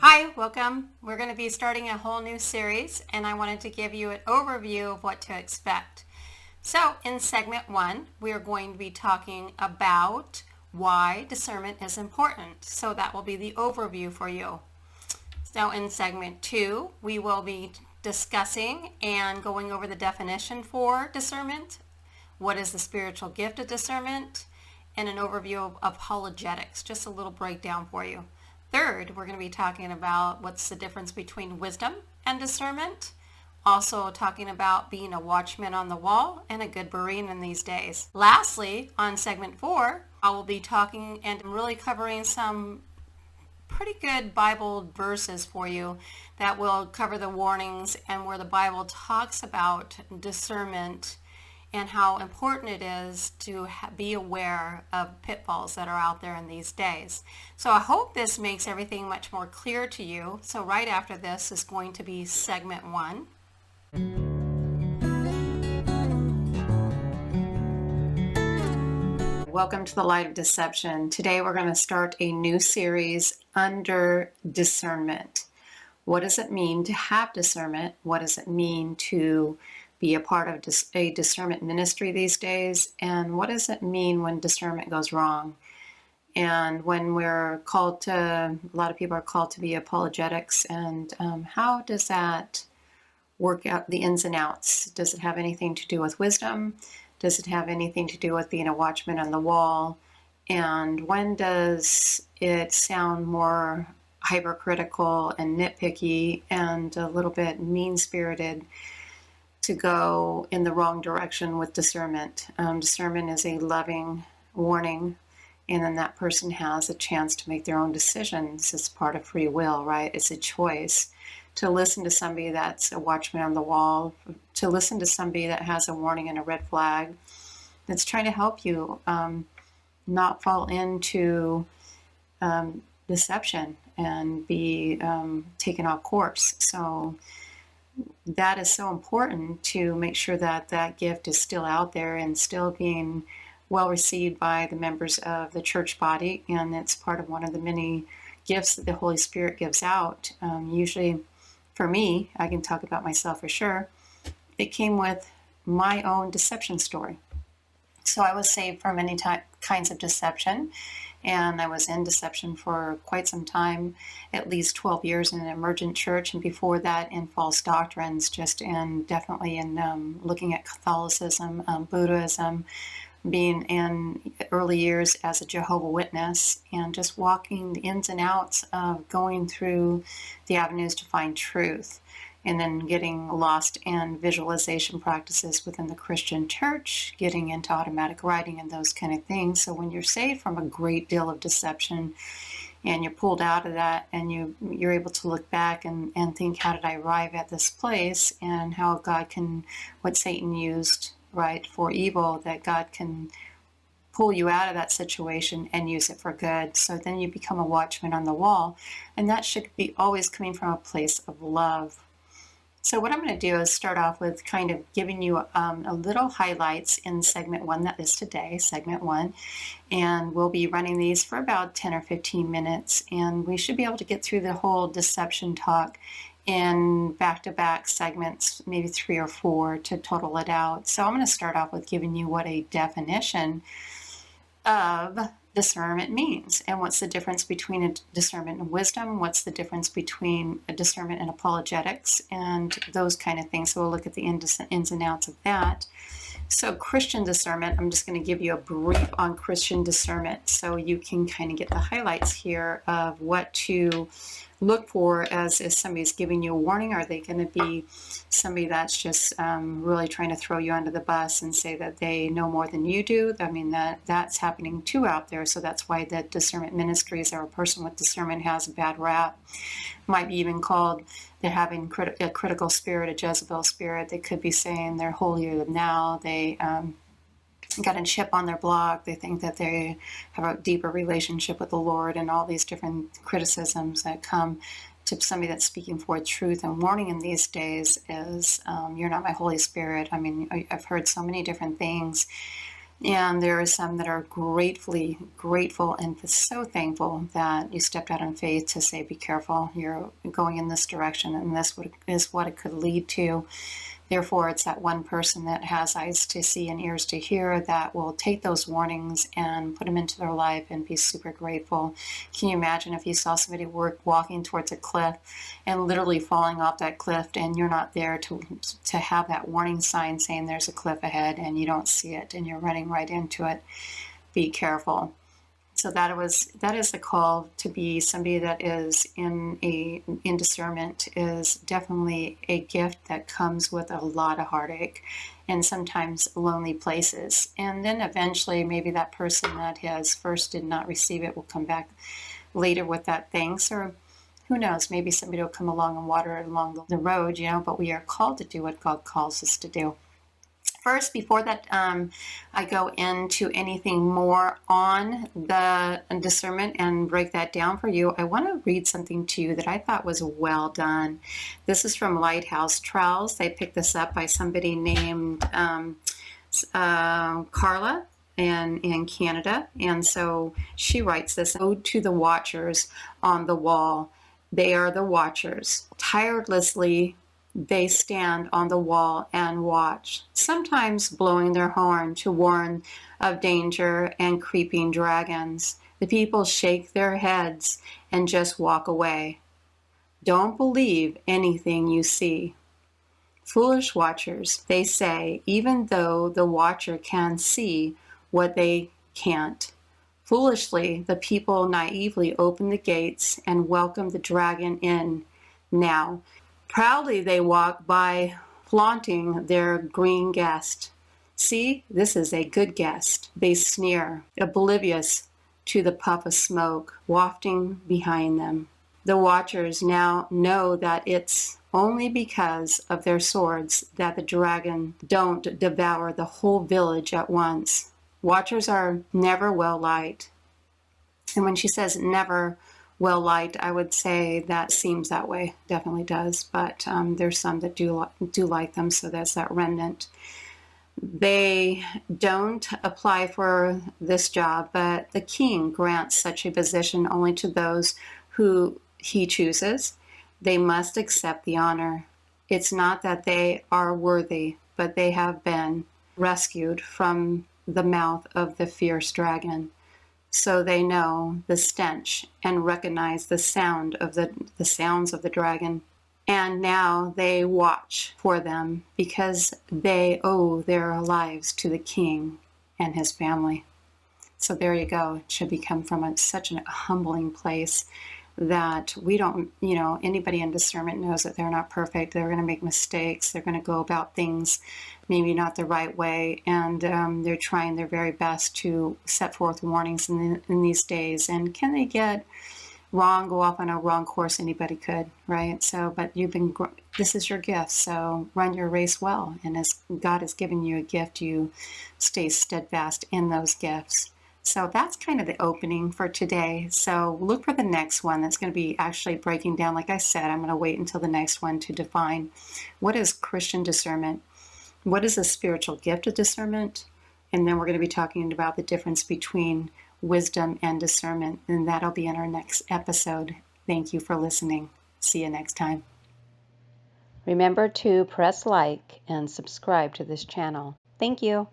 Hi, welcome. We're going to be starting a whole new series, and I wanted to give you an overview of what to expect. So in segment 1, we are going to be talking about why discernment is important. So that will be the overview for you. So in segment 2, we will be discussing and going over the definition for discernment, what is the spiritual gift of discernment, and an overview of apologetics, just a little breakdown for you. Third, we're going to be talking about what's the difference between wisdom and discernment. Also talking about being a watchman on the wall and a good Berean in these days. Lastly, on segment 4, I will be talking and really covering some pretty good Bible verses for you that will cover the warnings and where the Bible talks about discernment and how important it is to be aware of pitfalls that are out there in these days. So I hope this makes everything much more clear to you. So right after this is going to be segment 1. Welcome to the Light of Deception. Today we're going to start a new series under discernment. What does it mean to have discernment? What does it mean to be a part of a discernment ministry these days? And what does it mean when discernment goes wrong? And when we're called to, a lot of people are called to be apologetics, and how does that work out, the ins and outs? Does it have anything to do with wisdom? Does it have anything to do with being a watchman on the wall? And when does it sound more hypercritical and nitpicky and a little bit mean-spirited to go in the wrong direction with discernment? Discernment is a loving warning, and then that person has a chance to make their own decisions. It's part of free will, right? It's a choice to listen to somebody that's a watchman on the wall, to listen to somebody that has a warning and a red flag that's trying to help you not fall into deception and be taken off course. So that is so important to make sure that that gift is still out there and still being well received by the members of the church body. And it's part of one of the many gifts that the Holy Spirit gives out. Usually, for me, I can talk about myself for sure, it came with my own deception story. So I was saved from many kinds of deception, and I was in deception for quite some time, at least 12 years in an emergent church, and before that in false doctrines, definitely in looking at Catholicism, Buddhism, being in early years as a Jehovah's Witness, and just walking the ins and outs of going through the avenues to find truth, and then getting lost in visualization practices within the Christian church, getting into automatic writing and those kind of things. So when you're saved from a great deal of deception and you're pulled out of that, and you're able to look back and think, how did I arrive at this place, and how God can, what Satan used, right, for evil, that God can pull you out of that situation and use it for good. So then you become a watchman on the wall, and that should be always coming from a place of love. So what I'm going to do is start off with kind of giving you a little highlights in segment 1, that is today, segment 1, and we'll be running these for about 10 or 15 minutes, and we should be able to get through the whole deception talk in back-to-back segments, maybe 3 or 4 to total it out. So I'm going to start off with giving you what a definition of discernment means, and what's the difference between a discernment and wisdom, what's the difference between a discernment and apologetics, and those kind of things. So we'll look at the ins and outs of that. So Christian discernment, I'm just going to give you a brief on Christian discernment so you can kind of get the highlights here of what to look for as if somebody's giving you a warning. Are they going to be somebody that's just really trying to throw you under the bus and say that they know more than you do? I mean, that's happening too out there. So that's why the discernment ministries, or a person with discernment, has a bad rap. Might be even called, they're having a critical spirit, a Jezebel spirit. They could be saying they're holier than thou. They got a chip on their block. They think that they have a deeper relationship with the Lord, and all these different criticisms that come to somebody that's speaking forth truth and warning in these days is, you're not my Holy Spirit. I mean, I've heard so many different things And there are some that are gratefully grateful and so thankful that you stepped out in faith to say, be careful, you're going in this direction, and this is what it could lead to. Therefore, it's that one person that has eyes to see and ears to hear that will take those warnings and put them into their life and be super grateful. Can you imagine if you saw somebody walking towards a cliff and literally falling off that cliff, and you're not there to have that warning sign saying there's a cliff ahead, and you don't see it and you're running right into it? Be careful. So that is the call to be somebody that is in discernment is definitely a gift that comes with a lot of heartache and sometimes lonely places. And then eventually maybe that person that has first did not receive it will come back later with that thanks, or who knows, maybe somebody will come along and water it along the road, but we are called to do what God calls us to do. First, before that, I go into anything more on the discernment and break that down for you, I want to read something to you that I thought was well done. This is from Lighthouse Trials. They picked this up by somebody named Carla in Canada. And so she writes this: Ode to the watchers on the wall. They are the watchers. Tirelessly they stand on the wall and watch, sometimes blowing their horn to warn of danger and creeping dragons. The people shake their heads and just walk away. Don't believe anything you see. Foolish watchers, they say, even though the watcher can see what they can't. Foolishly, the people naively open the gates and welcome the dragon in. Now, proudly they walk by, flaunting their green guest. See, this is a good guest, they sneer, oblivious to the puff of smoke wafting behind them. The watchers now know that it's only because of their swords that the dragon don't devour the whole village at once. Watchers are never well liked. And when she says never well liked, I would say that seems that way, definitely does. But there's some that do like them, so that's that remnant. They don't apply for this job, but the king grants such a position only to those who he chooses. They must accept the honor. It's not that they are worthy, but they have been rescued from the mouth of the fierce dragon. So they know the stench and recognize the sound of the sounds of the dragon. And now they watch for them because they owe their lives to the king and his family. So there you go. It should become from such a humbling place that we don't, anybody in discernment knows that they're not perfect. They're going to make mistakes. They're going to go about things maybe not the right way. And they're trying their very best to set forth warnings in these days. And can they get wrong, go off on a wrong course? Anybody could, right? So, but this is your gift. So run your race well. And as God has given you a gift, you stay steadfast in those gifts. So that's kind of the opening for today. So look for the next one that's going to be actually breaking down. Like I said, I'm going to wait until the next one to define what is Christian discernment, what is a spiritual gift of discernment, and then we're going to be talking about the difference between wisdom and discernment, and that'll be in our next episode. Thank you for listening. See you next time. Remember to press like and subscribe to this channel. Thank you.